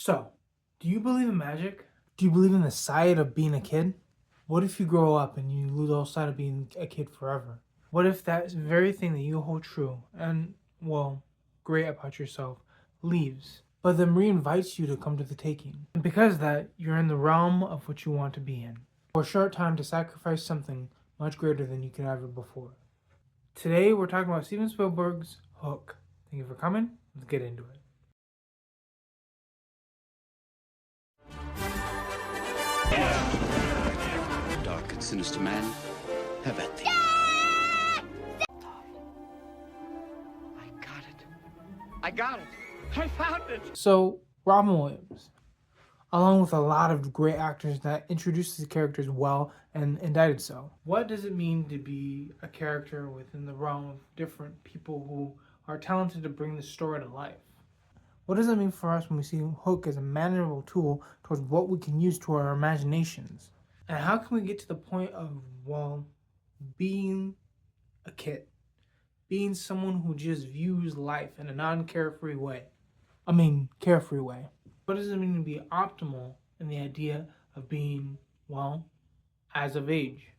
So, do you believe in magic? Do you believe in the side of being a kid? What if you grow up and you lose all sight of being a kid forever? What if that very thing that you hold true and, well, great about yourself leaves, but then reinvites you to come to the taking? And because of that, you're in the realm of what you want to be in. For a short time to sacrifice something much greater than you could ever before. Today, we're talking about Steven Spielberg's Hook. Thank you for coming. Let's get into it. Dark and sinister man, have at thee. I got it. I found it. So, Robin Williams, along with a lot of great actors that introduced the characters well and did so. What does it mean to be a character within the realm of different people who are talented to bring the story to life? What does that mean for us when we see Hook as a manageable tool towards what we can use to our imaginations? And how can we get to the point of, well, being a kid? Being someone who just views life in a non-carefree way. Carefree way. What does it mean to be optimal in the idea of being, well, as of age?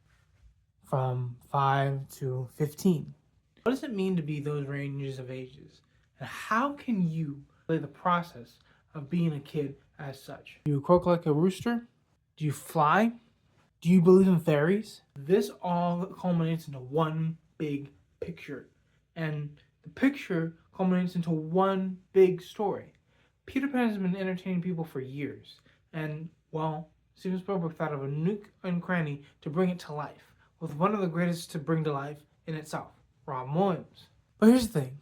From 5 to 15. What does it mean to be those ranges of ages? And how can you play the process of being a kid as such? Do you croak like a rooster? Do you fly? Do you believe in fairies? This all culminates into one big picture. And the picture culminates into one big story. Peter Pan has been entertaining people for years. And, well, Steven Spielberg thought of a nook and cranny to bring it to life, with one of the greatest to bring to life in itself, Robin Williams. But here's the thing.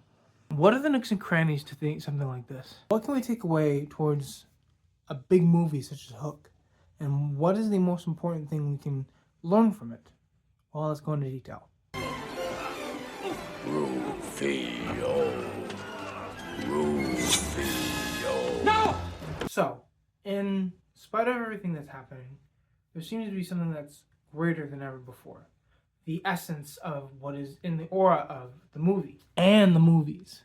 What are the nooks and crannies to think something like this? What can we take away towards a big movie such as Hook? And what is the most important thing we can learn from it? Well, let's go into detail. Rufio. No! So, in spite of everything that's happening, there seems to be something that's greater than ever before. The essence of what is in the aura of the movie and the movies.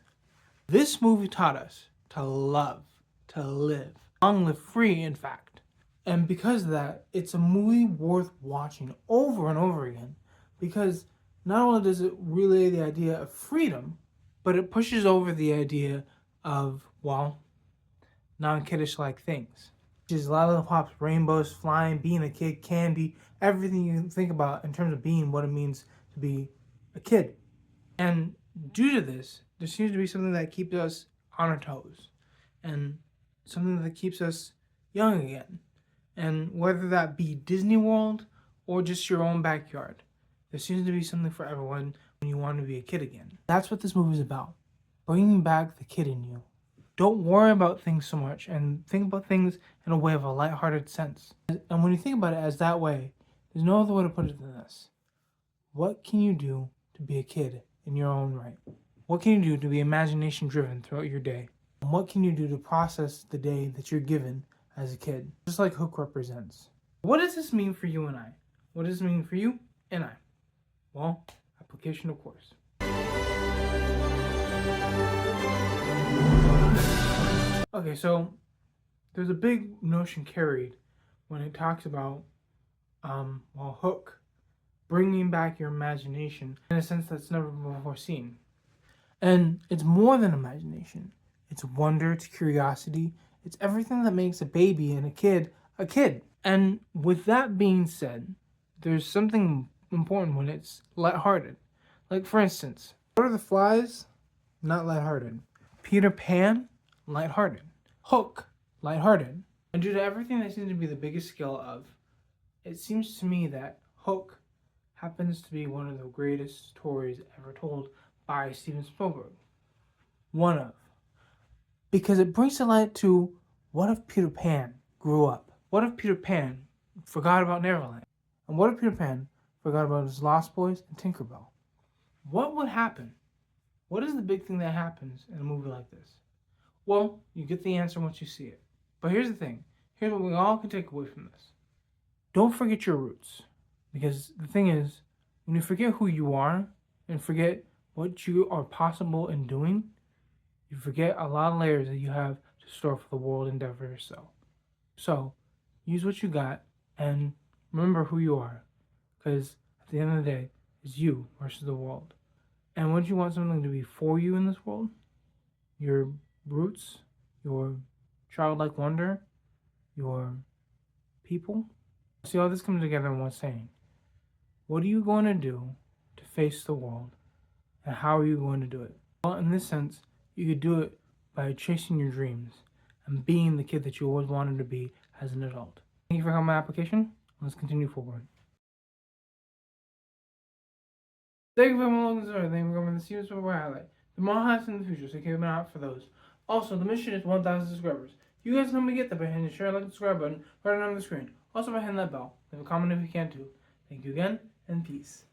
This movie taught us to love, to live, long live free, in fact. And because of that, it's a movie worth watching over and over again, because not only does it relay the idea of freedom, but it pushes over the idea of, well, non-kiddish-like things. Which is lollipops, rainbows, flying, being a kid, candy, everything you can think about in terms of being what it means to be a kid. And due to this, there seems to be something that keeps us on our toes. And something that keeps us young again. And whether that be Disney World or just your own backyard, there seems to be something for everyone when you want to be a kid again. That's what this movie is about. Bringing back the kid in you. Don't worry about things so much and think about things in a way of a lighthearted sense. And when you think about it as that way, there's no other way to put it than this. What can you do to be a kid in your own right? What can you do to be imagination driven throughout your day? And what can you do to process the day that you're given as a kid? Just like Hook represents. What does this mean for you and I? What does it mean for you and I? Well, application of course. Okay, so there's a big notion carried when it talks about, Hook, bringing back your imagination in a sense that's never before seen. And it's more than imagination. It's wonder, it's curiosity, it's everything that makes a baby and a kid a kid. And with that being said, there's something important when it's lighthearted. Like, for instance, Lord of the Flies, not lighthearted. Peter Pan, lighthearted. Hook, lighthearted. And due to everything that seems to be the biggest skill of, it seems to me that Hook happens to be one of the greatest stories ever told by Steven Spielberg. One of. Because it brings to light to, what if Peter Pan grew up? What if Peter Pan forgot about Neverland? And what if Peter Pan forgot about his Lost Boys and Tinkerbell? What would happen? What is the big thing that happens in a movie like this? Well, you get the answer once you see it. But here's the thing. Here's what we all can take away from this. Don't forget your roots. Because the thing is, when you forget who you are and forget what you are possible in doing, you forget a lot of layers that you have to store for the world endeavor to sell. So, use what you got and remember who you are, because at the end of the day, it's you versus the world. And would you want something to be for you in this world? Your roots, your childlike wonder, your people? See all this comes together in one saying. What are you going to do to face the world? And how are you going to do it? Well, in this sense, you could do it by chasing your dreams and being the kid that you always wanted to be as an adult. Thank you for helping my application. Let's continue forward. Thank you for my LogansStory. Thank you for coming to the Steven Spielberg Highlight. The more highlights in the future, so keep an eye out for those. Also, the mission is 1,000 subscribers. You guys help me get there by hitting the share, like, and subscribe button right on the screen. Also by hitting that bell. Leave a comment if you can too. Thank you again, and peace.